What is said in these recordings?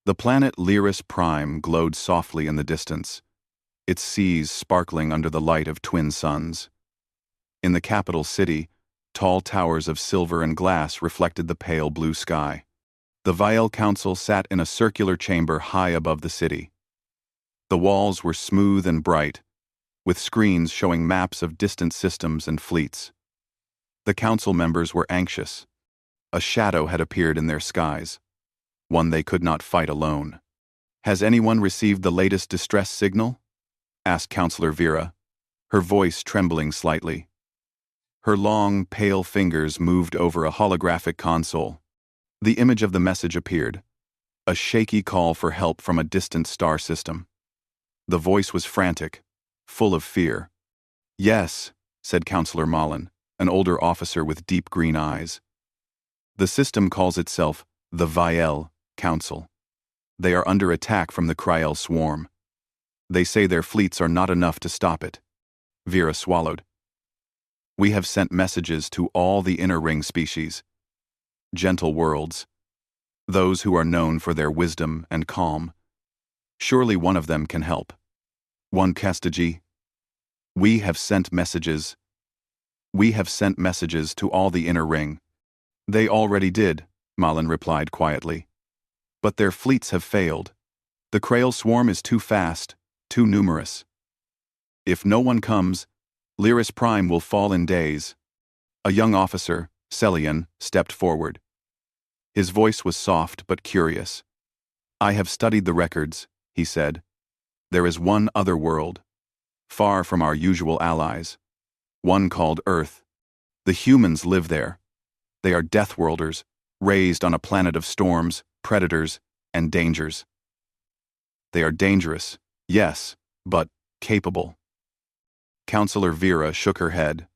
The planet Lyris Prime glowed softly in the distance, its seas sparkling under the light of twin suns. In the capital city, tall towers of silver and glass reflected the pale blue sky. The Viel Council sat in a circular chamber high above the city. The walls were smooth and bright, with screens showing maps of distant systems and fleets. The council members were anxious. A shadow had appeared in their skies, one they could not fight alone. "Has anyone received the latest distress signal?" asked Counselor Vera, her voice trembling slightly. Her long, pale fingers moved over a holographic console. The image of the message appeared, a shaky call for help from a distant star system. The voice was frantic, full of fear. "Yes," said Counselor Malin, an older officer with deep green eyes. "The system calls itself the Viel Council. They are under attack from the Kryel swarm. They say their fleets are not enough to stop it." Vera swallowed. "We have sent messages to all the inner ring species, gentle worlds, those who are known for their wisdom and calm. Surely one of them can help." "One Kastagi. We have sent messages to all the inner ring." "They already did," Malin replied quietly. "But their fleets have failed. The Kryel swarm is too fast, too numerous. If no one comes, Lyris Prime will fall in days." A young officer, Celian, stepped forward. His voice was soft but curious. "I have studied the records," he said. "There is one other world, far from our usual allies, one called Earth. The humans live there. They are Deathworlders, raised on a planet of storms, predators, and dangers. They are dangerous, yes, but capable." Counselor Vera shook her head.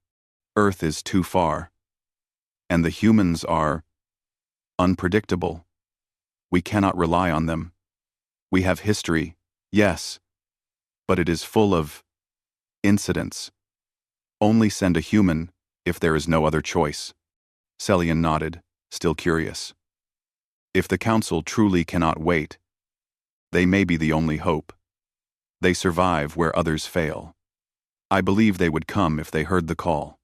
"Earth is too far. And the humans are unpredictable. We cannot rely on them. We have history, yes, but it is full of incidents. Only send a human if there is no other choice." Celian nodded, still curious. "If the Council truly cannot wait, they may be the only hope. They survive where others fail. I believe they would come if they heard the call."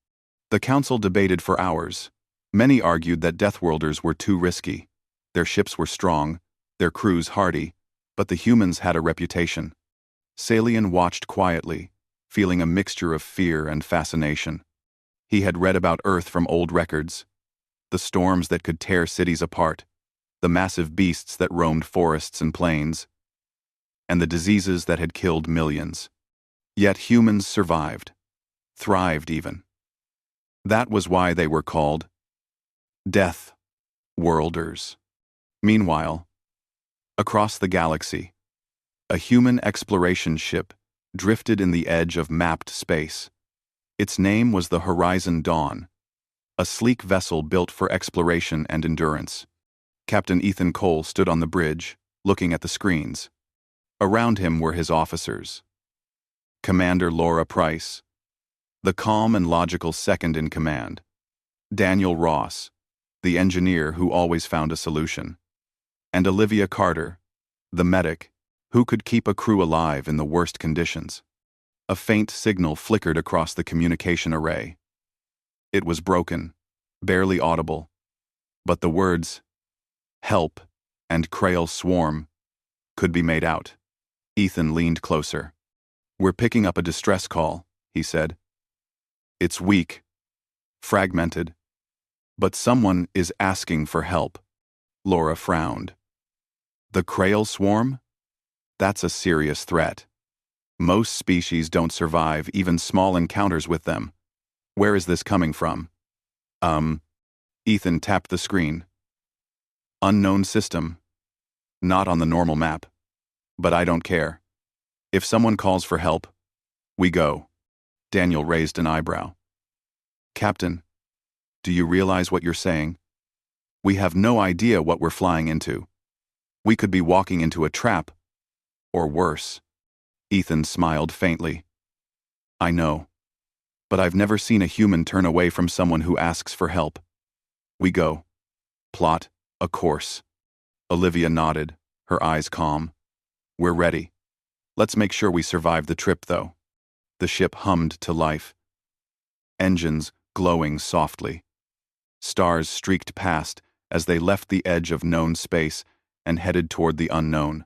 The Council debated for hours. Many argued that Deathworlders were too risky. Their ships were strong, their crews hardy, but the humans had a reputation. Celian watched quietly, feeling a mixture of fear and fascination. He had read about Earth from old records, the storms that could tear cities apart, the massive beasts that roamed forests and plains, and the diseases that had killed millions. Yet humans survived, thrived even. That was why they were called Death-Worlders. Meanwhile, across the galaxy, a human exploration ship drifted in the edge of mapped space. Its name was the Horizon Dawn, a sleek vessel built for exploration and endurance. Captain Ethan Cole stood on the bridge, looking at the screens. Around him were his officers. Commander Laura Price, the calm and logical second in command. Daniel Ross, the engineer who always found a solution. And Olivia Carter, the medic, who could keep a crew alive in the worst conditions. A faint signal flickered across the communication array. It was broken, barely audible, but the words, "Help" and "Kryel Swarm" could be made out. Ethan leaned closer. "We're picking up a distress call," he said. "It's weak, fragmented, but someone is asking for help." Laura frowned. "The Kryel Swarm? That's a serious threat. Most species don't survive even small encounters with them. Where is this coming from?" Ethan tapped the screen. "Unknown system. Not on the normal map. But I don't care. If someone calls for help, we go." Daniel raised an eyebrow. "Captain, do you realize what you're saying? We have no idea what we're flying into. We could be walking into a trap, or worse." Ethan smiled faintly. "I know. But I've never seen a human turn away from someone who asks for help. We go. Plot a course." Olivia nodded, her eyes calm. "We're ready. Let's make sure we survive the trip, though." The ship hummed to life, engines glowing softly. Stars streaked past as they left the edge of known space and headed toward the unknown.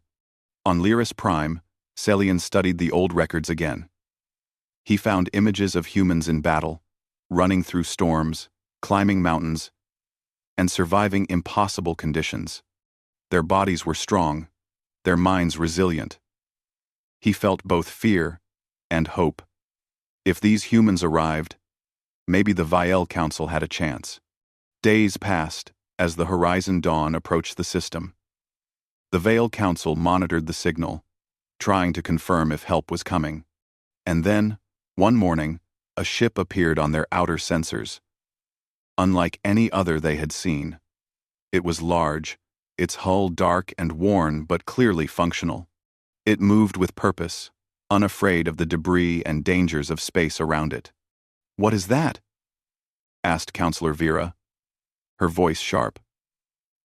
On Lyris Prime, Celian studied the old records again. He found images of humans in battle, running through storms, climbing mountains, and surviving impossible conditions. Their bodies were strong, their minds resilient. He felt both fear and hope. If these humans arrived, maybe the Viel Council had a chance. Days passed as the Horizon Dawn approached the system. The Viel Council monitored the signal, trying to confirm if help was coming. And then, one morning, a ship appeared on their outer sensors. Unlike any other they had seen. It was large, its hull dark and worn but clearly functional. It moved with purpose, unafraid of the debris and dangers of space around it. "What is that?" asked Counselor Vera, her voice sharp.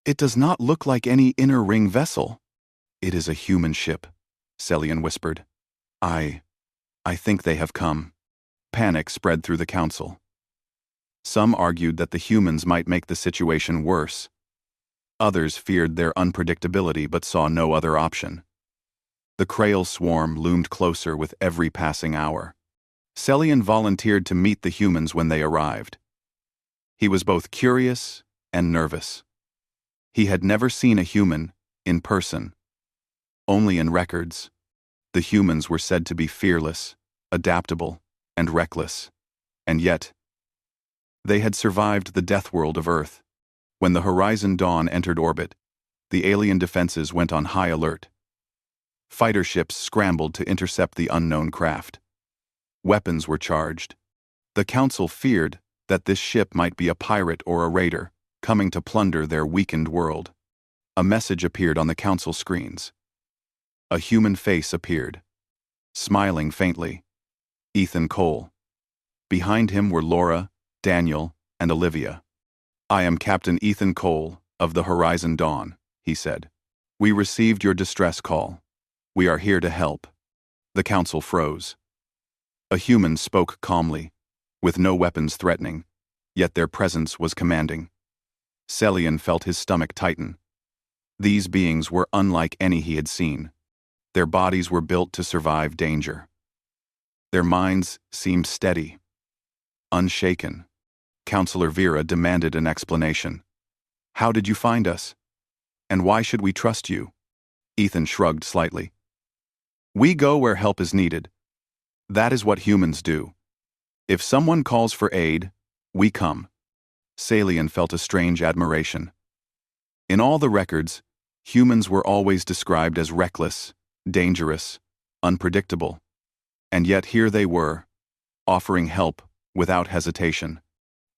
"It does not look like any inner ring vessel." "It is a human ship," Celian whispered. I think they have come." Panic spread through the council. Some argued that the humans might make the situation worse. Others feared their unpredictability but saw no other option. The Krail swarm loomed closer with every passing hour. Celian volunteered to meet the humans when they arrived. He was both curious and nervous. He had never seen a human in person, only in records. The humans were said to be fearless, adaptable, and reckless. And yet, they had survived the death world of Earth. When the Horizon Dawn entered orbit, the alien defenses went on high alert. Fighter ships scrambled to intercept the unknown craft. Weapons were charged. The Council feared that this ship might be a pirate or a raider, coming to plunder their weakened world. A message appeared on the Council screens. A human face appeared, smiling faintly. Ethan Cole. Behind him were Laura, Daniel, and Olivia. "I am Captain Ethan Cole of the Horizon Dawn," he said. "We received your distress call. We are here to help." The council froze. A human spoke calmly, with no weapons threatening, yet their presence was commanding. Celian felt his stomach tighten. These beings were unlike any he had seen. Their bodies were built to survive danger. Their minds seemed steady, unshaken. Counselor Vera demanded an explanation. "How did you find us? And why should we trust you?" Ethan shrugged slightly. "We go where help is needed. That is what humans do. If someone calls for aid, we come." Celian felt a strange admiration. In all the records, humans were always described as reckless, dangerous, unpredictable. And yet here they were, offering help without hesitation.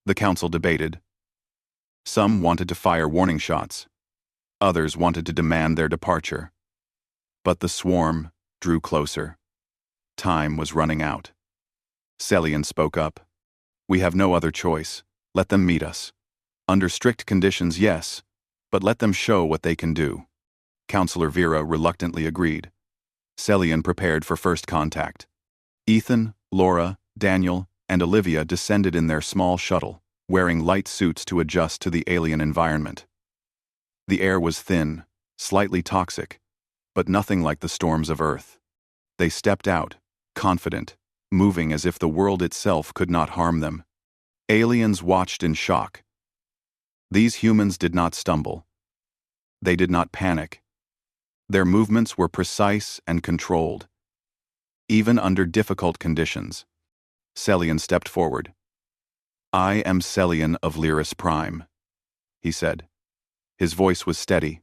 The council debated. Some wanted to fire warning shots. Others wanted to demand their departure. But the swarm drew closer. Time was running out. Celian spoke up. "We have no other choice. Let them meet us. Under strict conditions, yes, but let them show what they can do." Counselor Vera reluctantly agreed. Celian prepared for first contact. Ethan, Laura, Daniel, and Olivia descended in their small shuttle, wearing light suits to adjust to the alien environment. The air was thin, slightly toxic, but nothing like the storms of Earth. They stepped out, confident, moving as if the world itself could not harm them. Aliens watched in shock. These humans did not stumble. They did not panic. Their movements were precise and controlled, even under difficult conditions. Celian stepped forward. "I am Celian of Lyris Prime," he said. His voice was steady,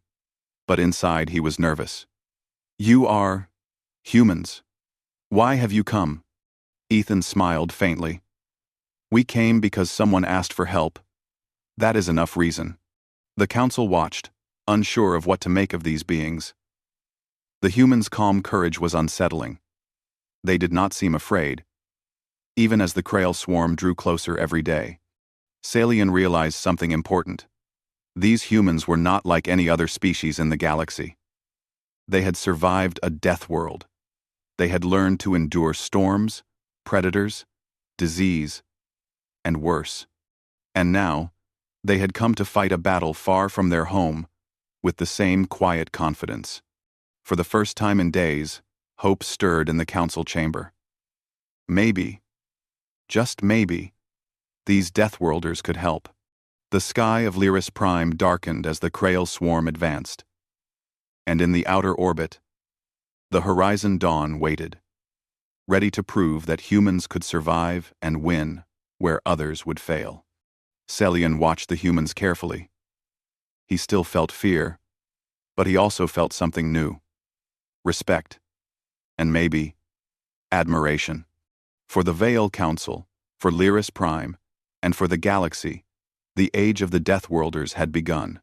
but inside he was nervous. "You are humans. Why have you come?" Ethan smiled faintly. "We came because someone asked for help. That is enough reason." The council watched, unsure of what to make of these beings. The humans' calm courage was unsettling. They did not seem afraid, even as the Krail swarm drew closer every day. Celian realized something important. These humans were not like any other species in the galaxy. They had survived a death world. They had learned to endure storms, predators, disease, and worse. And now, they had come to fight a battle far from their home with the same quiet confidence. For the first time in days, hope stirred in the council chamber. Maybe, just maybe, these Deathworlders could help. The sky of Lyris Prime darkened as the Krail swarm advanced. And in the outer orbit, the Horizon Dawn waited, ready to prove that humans could survive and win where others would fail. Celian watched the humans carefully. He still felt fear, but he also felt something new. Respect, and maybe admiration. For the Veil Council, for Lyris Prime, and for the galaxy, the age of the Deathworlders had begun.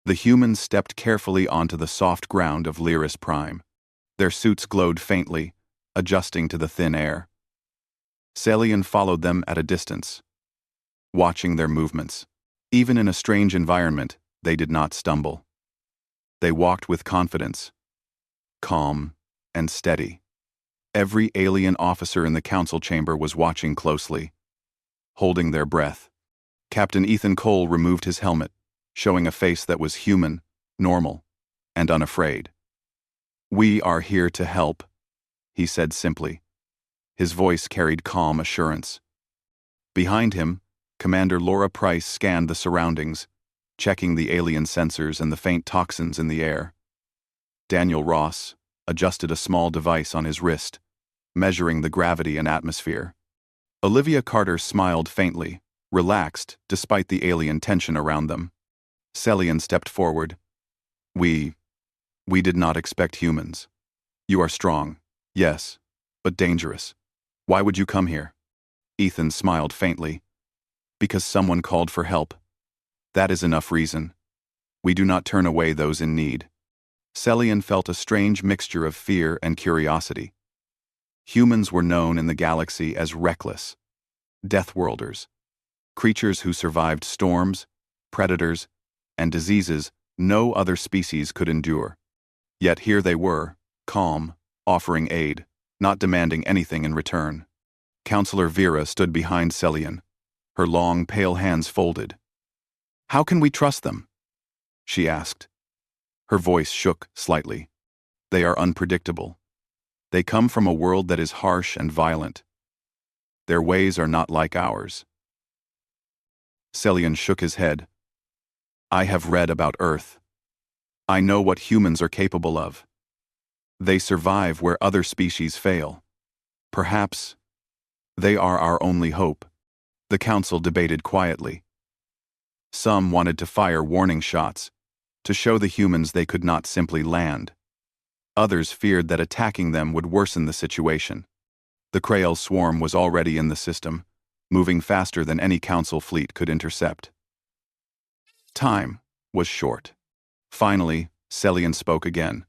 The humans stepped carefully onto the soft ground of Lyris Prime. Their suits glowed faintly, adjusting to the thin air. Celian followed them at a distance, watching their movements. Even in a strange environment, they did not stumble. They walked with confidence, calm and steady. Every alien officer in the council chamber was watching closely, holding their breath. Captain Ethan Cole removed his helmet, showing a face that was human, normal, and unafraid. "We are here to help," he said simply. His voice carried calm assurance. Behind him, Commander Laura Price scanned the surroundings, checking the alien sensors and the faint toxins in the air. Daniel Ross adjusted a small device on his wrist, measuring the gravity and atmosphere. Olivia Carter smiled faintly, relaxed despite the alien tension around them. Celian stepped forward. We did not expect humans. You are strong, yes, but dangerous. Why would you come here?" Ethan smiled faintly. "Because someone called for help. That is enough reason. We do not turn away those in need." Celian felt a strange mixture of fear and curiosity. Humans were known in the galaxy as reckless, Deathworlders, creatures who survived storms, predators, and diseases no other species could endure. Yet here they were, calm, offering aid, not demanding anything in return. Counselor Vera stood behind Celian, her long, pale hands folded. "How can we trust them?" she asked. Her voice shook slightly. "They are unpredictable. They come from a world that is harsh and violent. Their ways are not like ours." Celian shook his head. "I have read about Earth. I know what humans are capable of. They survive where other species fail. Perhaps they are our only hope." The council debated quietly. Some wanted to fire warning shots, to show the humans they could not simply land. Others feared that attacking them would worsen the situation. The Krail swarm was already in the system, moving faster than any council fleet could intercept. Time was short. Finally, Celian spoke again.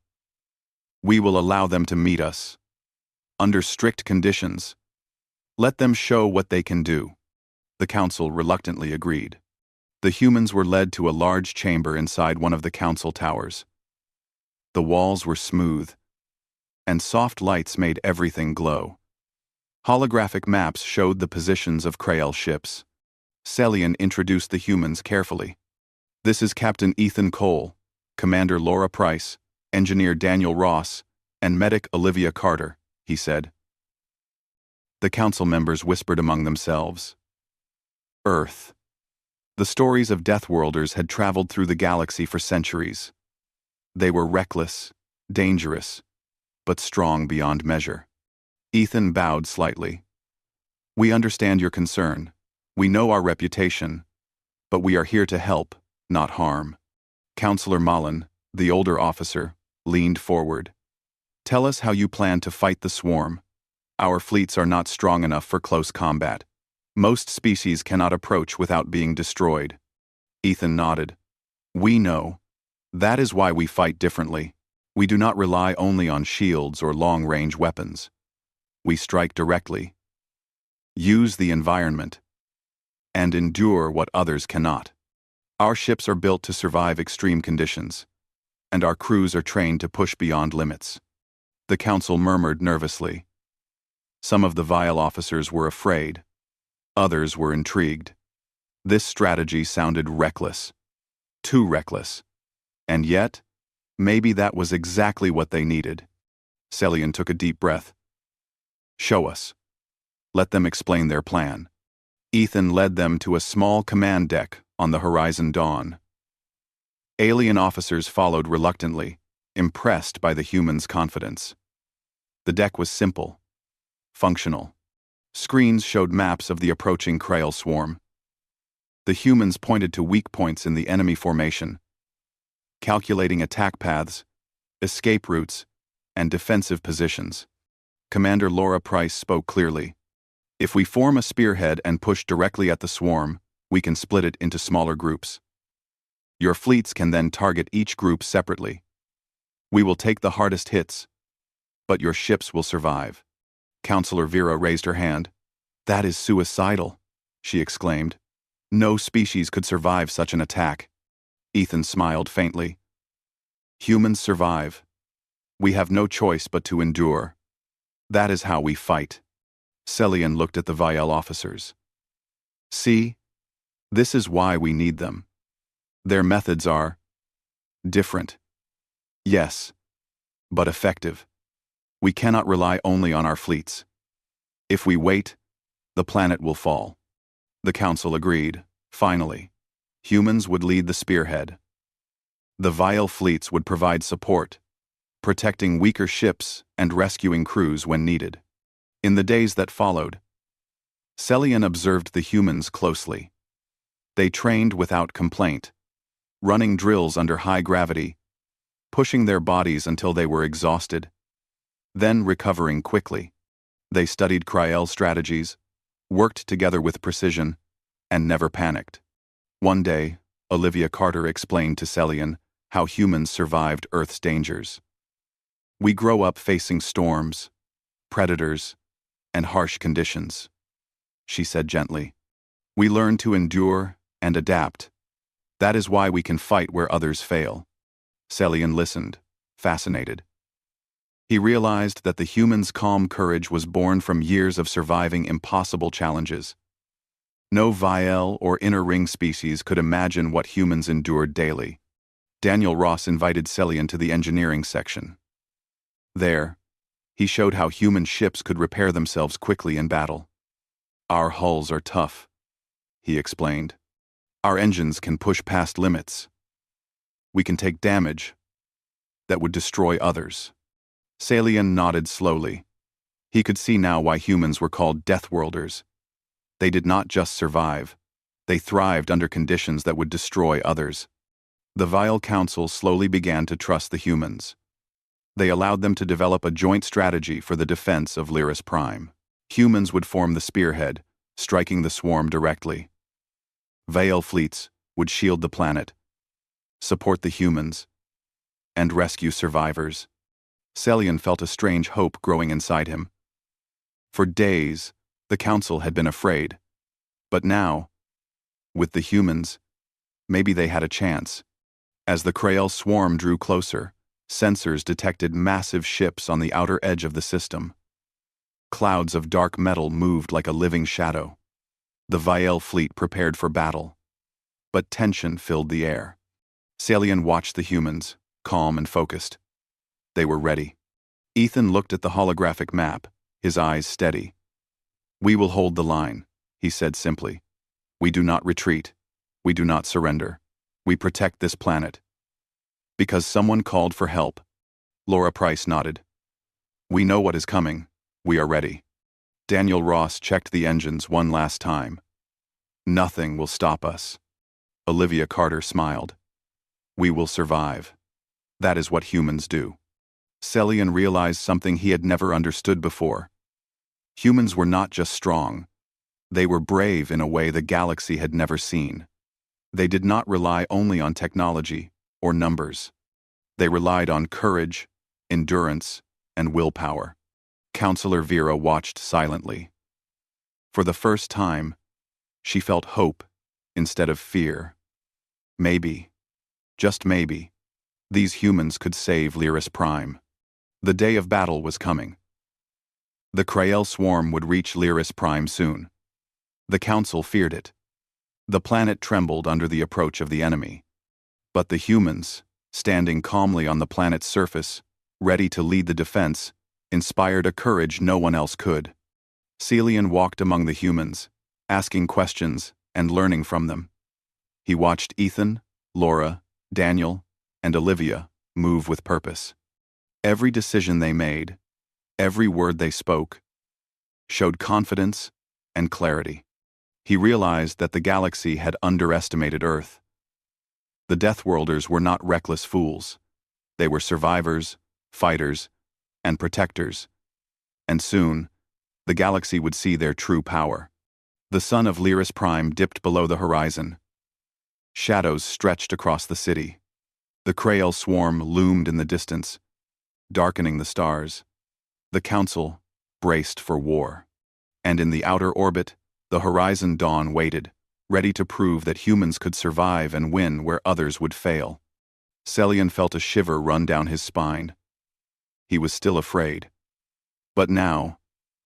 "We will allow them to meet us. Under strict conditions. Let them show what they can do." The council reluctantly agreed. The humans were led to a large chamber inside one of the council towers. The walls were smooth, and soft lights made everything glow. Holographic maps showed the positions of Krail ships. Celian introduced the humans carefully. "This is Captain Ethan Cole, Commander Laura Price, Engineer Daniel Ross, and Medic Olivia Carter," he said. The council members whispered among themselves. Earth. The stories of Deathworlders had traveled through the galaxy for centuries. They were reckless, dangerous, but strong beyond measure. Ethan bowed slightly. "We understand your concern. We know our reputation, but we are here to help, not harm." Counselor Malin, the older officer, leaned forward. "Tell us how you plan to fight the swarm. Our fleets are not strong enough for close combat. Most species cannot approach without being destroyed." Ethan nodded. "We know. That is why we fight differently. We do not rely only on shields or long-range weapons. We strike directly, use the environment, and endure what others cannot. Our ships are built to survive extreme conditions. and our crews are trained to push beyond limits. The council murmured nervously. Some of the vile officers were afraid. Others were intrigued. This strategy sounded reckless. Too reckless. And yet, maybe that was exactly what they needed. Celian took a deep breath. Show us. Let them explain their plan. Ethan led them to a small command deck on the horizon dawn. Alien officers followed reluctantly, impressed by the humans' confidence. The deck was simple, functional. Screens showed maps of the approaching Krail swarm. The humans pointed to weak points in the enemy formation, calculating attack paths, escape routes, and defensive positions. Commander Laura Price spoke clearly. If we form a spearhead and push directly at the swarm, we can split it into smaller groups. Your fleets can then target each group separately. We will take the hardest hits, but your ships will survive. Counselor Vera raised her hand. That is suicidal, she exclaimed. No species could survive such an attack. Ethan smiled faintly. Humans survive. We have no choice but to endure. That is how we fight. Celian looked at the Vial officers. See? This is why we need them. Their methods are different. Yes, but effective. We cannot rely only on our fleets. If we wait, the planet will fall. The council agreed. Finally, humans would lead the spearhead. The Vial fleets would provide support, protecting weaker ships and rescuing crews when needed. In the days that followed, Celian observed the humans closely. They trained without complaint, running drills under high gravity, pushing their bodies until they were exhausted, then recovering quickly. They studied Krail strategies, worked together with precision, and never panicked. One day, Olivia Carter explained to Celian how humans survived Earth's dangers. We grow up facing storms, predators, and harsh conditions, she said gently. We learn to endure and adapt. That is why we can fight where others fail. Celian listened, fascinated. He realized that the humans' calm courage was born from years of surviving impossible challenges. No Vial or inner ring species could imagine what humans endured daily. Daniel Ross invited Celian to the engineering section. There, he showed how human ships could repair themselves quickly in battle. Our hulls are tough, he explained. Our engines can push past limits. We can take damage that would destroy others. Celian nodded slowly. He could see now why humans were called Deathworlders. They did not just survive. They thrived under conditions that would destroy others. The Vial Council slowly began to trust the humans. They allowed them to develop a joint strategy for the defense of Lyris Prime. Humans would form the spearhead, striking the swarm directly. Vial fleets would shield the planet, support the humans, and rescue survivors. Celian felt a strange hope growing inside him. For days, the council had been afraid. But now, with the humans, maybe they had a chance. As the Krail swarm drew closer, sensors detected massive ships on the outer edge of the system. Clouds of dark metal moved like a living shadow. The Vial fleet prepared for battle. But tension filled the air. Celian watched the humans, calm and focused. They were ready. Ethan looked at the holographic map, his eyes steady. We will hold the line, he said simply. We do not retreat. We do not surrender. We protect this planet. Because someone called for help. Laura Price nodded. We know what is coming. We are ready. Daniel Ross checked the engines one last time. Nothing will stop us. Olivia Carter smiled. We will survive. That is what humans do. Celian realized something he had never understood before. Humans were not just strong. They were brave in a way the galaxy had never seen. They did not rely only on technology or numbers. They relied on courage, endurance, and willpower. Counselor Vera watched silently. For the first time, she felt hope instead of fear. Maybe, just maybe, These humans could save Lyris Prime. The day of battle was coming. The Krael swarm would reach Lyris Prime soon. The Council feared it. The planet trembled under the approach of the enemy. But the humans, standing calmly on the planet's surface, ready to lead the defense, inspired a courage no one else could. Celian walked among the humans, asking questions and learning from them. He watched Ethan, Laura, Daniel, and Olivia move with purpose. Every decision they made, every word they spoke, showed confidence and clarity. He realized that the galaxy had underestimated Earth. The Deathworlders were not reckless fools. They were survivors, fighters, and protectors. And soon, the galaxy would see their true power. The sun of Lyris Prime dipped below the horizon. Shadows stretched across the city. The Krael swarm loomed in the distance, darkening the stars. The Council braced for war. And in the outer orbit, the Horizon Dawn waited, ready to prove that humans could survive and win where others would fail. Celian felt a shiver run down his spine. He was still afraid. But now,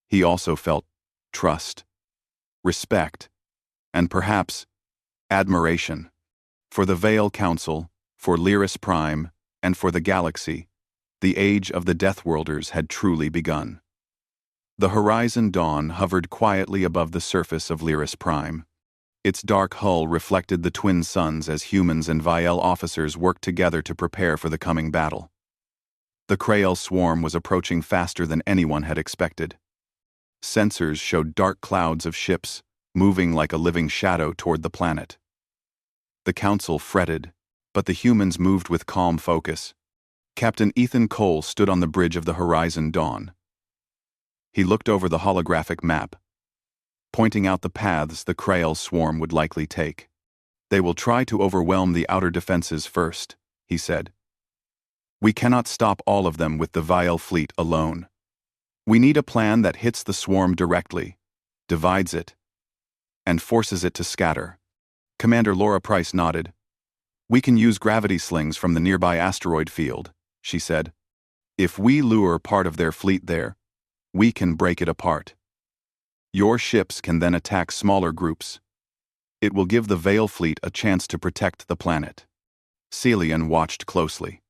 he also felt trust, respect, and perhaps admiration. For the Veil Council, for Lyris Prime, and for the galaxy, the age of the Deathworlders had truly begun. The Horizon Dawn hovered quietly above the surface of Lyris Prime. Its dark hull reflected the twin suns as humans and Viel officers worked together to prepare for the coming battle. The Krael swarm was approaching faster than anyone had expected. Sensors showed dark clouds of ships, moving like a living shadow toward the planet. The Council fretted, but the humans moved with calm focus. Captain Ethan Cole stood on the bridge of the Horizon Dawn. He looked over the holographic map, pointing out the paths the Krael swarm would likely take. "They will try to overwhelm the outer defenses first," he said. "We cannot stop all of them with the Viel fleet alone. We need a plan that hits the swarm directly, divides it, and forces it to scatter." Commander Laura Price nodded. "We can use gravity slings from the nearby asteroid field," she said. "If we lure part of their fleet there, we can break it apart. Your ships can then attack smaller groups. It will give the Veil fleet a chance to protect the planet." Celian watched closely.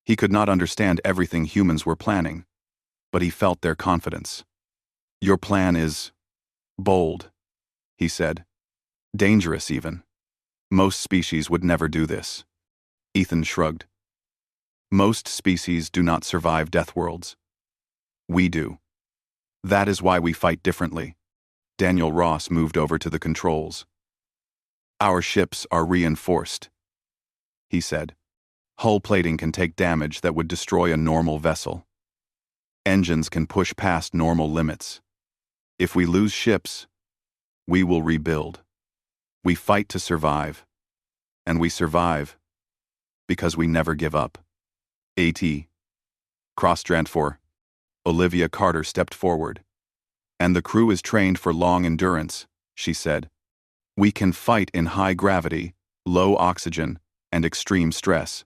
He could not understand everything humans were planning, but he felt their confidence. "Your plan is bold," he said. "Dangerous, even. Most species would never do this." Ethan shrugged. "Most species do not survive Deathworlds. We do. That is why we fight differently." Daniel Ross moved over to the controls. "Our ships are reinforced," he said. "Hull plating can take damage that would destroy a normal vessel. Engines can push past normal limits. If we lose ships, we will rebuild. We fight to survive, and we survive because we never give up." AT. Cross-Drantfor. Olivia Carter stepped forward. "And the crew is trained for long endurance," she said. "We can fight in high gravity, low oxygen, and extreme stress.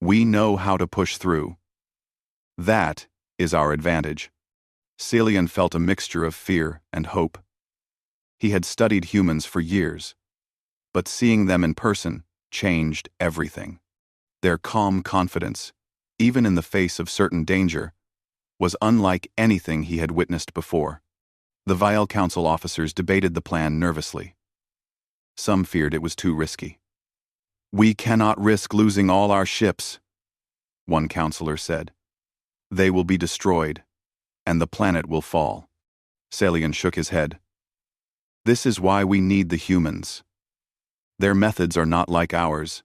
We know how to push through. That is our advantage." Celian felt a mixture of fear and hope. He had studied humans for years, but seeing them in person changed everything. Their calm confidence, even in the face of certain danger, was unlike anything he had witnessed before. The Viel Council officers debated the plan nervously. Some feared it was too risky. "We cannot risk losing all our ships," one counselor said. "They will be destroyed, and the planet will fall." Celian shook his head. "This is why we need the humans. Their methods are not like ours.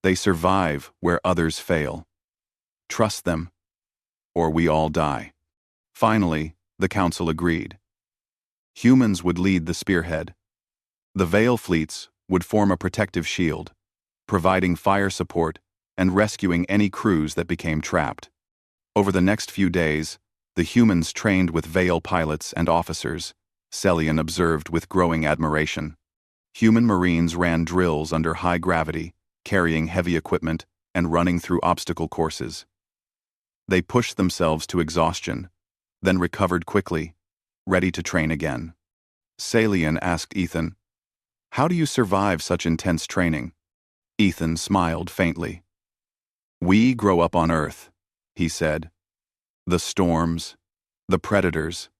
They survive where others fail. Trust them, or we all die." Finally, the Council agreed. Humans would lead the spearhead. The Veil fleets would form a protective shield, providing fire support and rescuing any crews that became trapped. Over the next few days, the humans trained with Veil pilots and officers, Celian observed with growing admiration. Human Marines ran drills under high gravity, carrying heavy equipment, and running through obstacle courses. They pushed themselves to exhaustion, then recovered quickly, ready to train again. Salian asked Ethan, "How do you survive such intense training?" Ethan smiled faintly. "We grow up on Earth," he said. "The storms, the predators,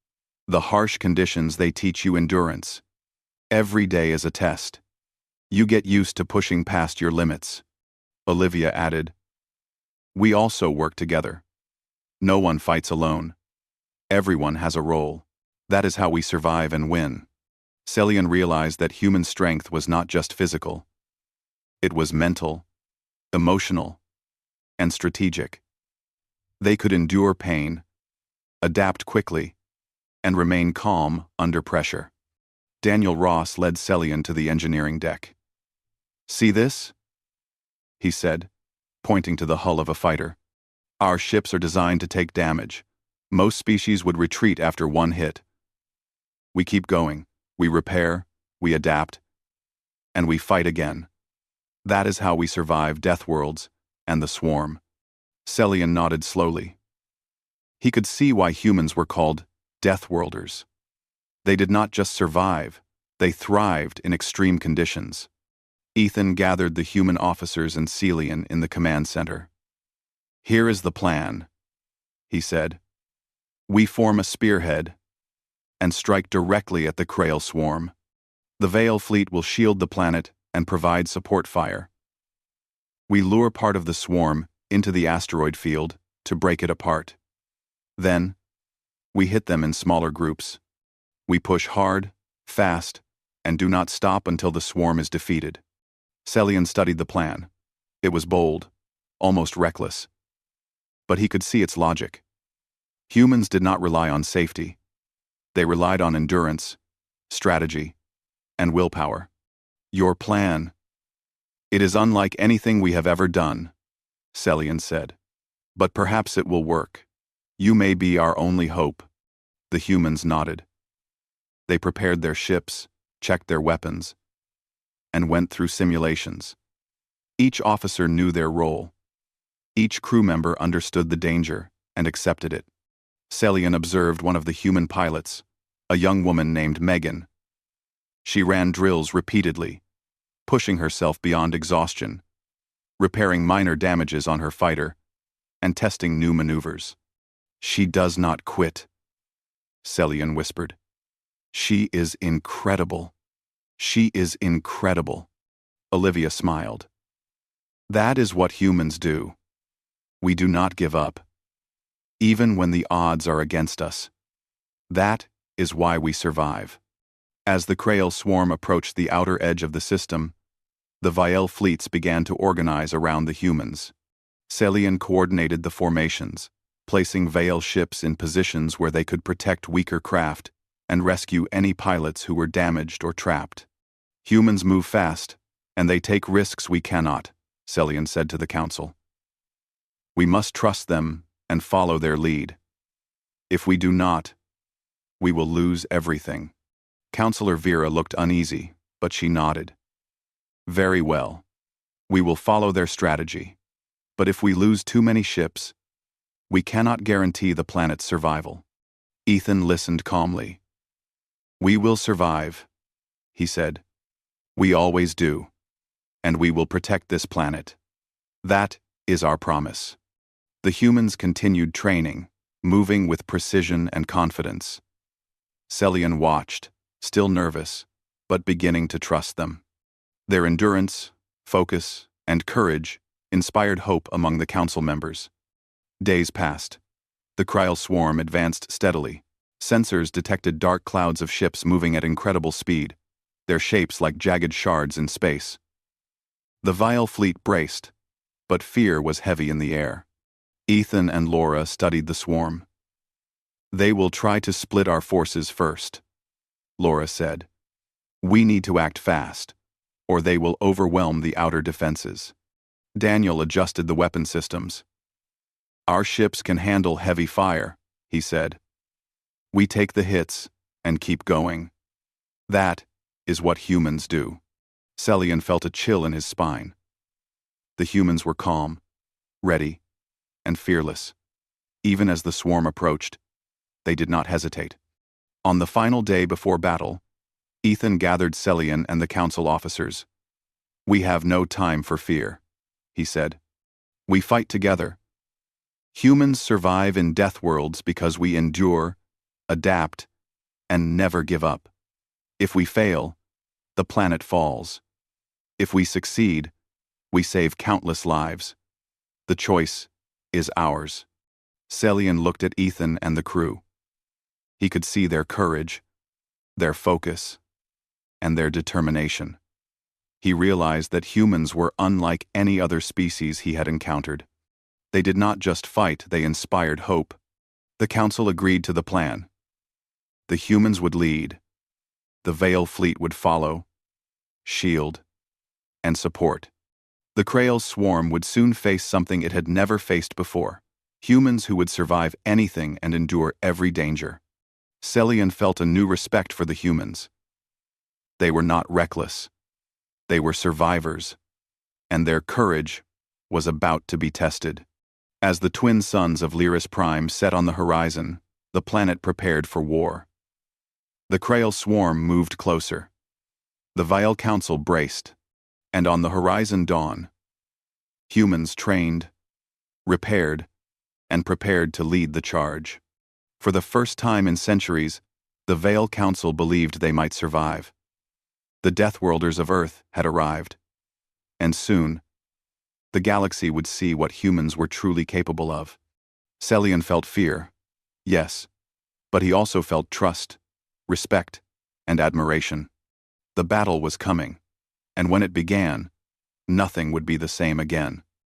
the harsh conditions, they teach you endurance. Every day is a test. You get used to pushing past your limits." Olivia added, "We also work together. No one fights alone. Everyone has a role. That is how we survive and win." Salian realized that human strength was not just physical. It was mental, emotional, and strategic. They could endure pain, adapt quickly, and remain calm under pressure. Daniel Ross led Salian to the engineering deck. "See this?" he said, pointing to the hull of a fighter. "Our ships are designed to take damage. Most species would retreat after one hit. We keep going. We repair, we adapt, and we fight again. That is how we survive Death Worlds and the Swarm." Salian nodded slowly. He could see why humans were called Death Worlders. They did not just survive, they thrived in extreme conditions. Ethan gathered the human officers and Salian in the command center. "Here is the plan," he said. "We form a spearhead and strike directly at the Krail swarm. The Veil fleet will shield the planet and provide support fire. We lure part of the swarm into the asteroid field to break it apart. Then, we hit them in smaller groups. We push hard, fast, and do not stop until the swarm is defeated." Salian studied the plan. It was bold, almost reckless. But he could see its logic. Humans did not rely on safety. They relied on endurance, strategy, and willpower. "Your plan. It is unlike anything we have ever done," Salian said. "But perhaps it will work. You may be our only hope." The humans nodded. They prepared their ships, checked their weapons, and went through simulations. Each officer knew their role. Each crew member understood the danger and accepted it. Salian observed one of the human pilots, a young woman named Megan. She ran drills repeatedly, pushing herself beyond exhaustion, repairing minor damages on her fighter, and testing new maneuvers. "She does not quit," Salian whispered. "She is incredible. She is incredible." Olivia smiled. "That is what humans do. We do not give up, even when the odds are against us. That is why we survive." As the Krail swarm approached the outer edge of the system, the Viel fleets began to organize around the humans. Salian coordinated the formations, placing Veil ships in positions where they could protect weaker craft and rescue any pilots who were damaged or trapped. "Humans move fast, and they take risks we cannot," Salian said to the council. "We must trust them and follow their lead. If we do not, we will lose everything." Counselor Vera looked uneasy, but she nodded. "Very well. We will follow their strategy. But if we lose too many ships, we cannot guarantee the planet's survival." Ethan listened calmly. "We will survive," he said. "We always do. And we will protect this planet. That is our promise." The humans continued training, moving with precision and confidence. Salian watched, still nervous, but beginning to trust them. Their endurance, focus, and courage inspired hope among the council members. Days passed. The Krail swarm advanced steadily. Sensors detected dark clouds of ships moving at incredible speed, their shapes like jagged shards in space. The Viel fleet braced, but fear was heavy in the air. Ethan and Laura studied the swarm. "They will try to split our forces first," Laura said. "We need to act fast, or they will overwhelm the outer defenses." Daniel adjusted the weapon systems. "Our ships can handle heavy fire," he said. "We take the hits and keep going. That is what humans do." Salian felt a chill in his spine. The humans were calm, ready, and fearless. Even as the swarm approached, they did not hesitate. On the final day before battle, Ethan gathered Celian and the council officers. "We have no time for fear," he said. "We fight together. Humans survive in death worlds because we endure, adapt, and never give up. If we fail, the planet falls. If we succeed, we save countless lives. The choice is ours." Celian looked at Ethan and the crew. He could see their courage, their focus, and their determination. He realized that humans were unlike any other species he had encountered. They did not just fight, they inspired hope. The council agreed to the plan. The humans would lead. The Veil fleet would follow, shield, and support. The Krail swarm would soon face something it had never faced before. Humans who would survive anything and endure every danger. Celian felt a new respect for the humans. They were not reckless. They were survivors, and their courage was about to be tested. As the twin suns of Lyris Prime set on the horizon, the planet prepared for war. The Krail swarm moved closer. The Vile Council braced, and on the horizon dawn, humans trained, repaired, and prepared to lead the charge. For the first time in centuries, the Veil Council believed they might survive. The Deathworlders of Earth had arrived, and soon, the galaxy would see what humans were truly capable of. Celian felt fear, yes, but he also felt trust, respect, and admiration. The battle was coming, and when it began, nothing would be the same again.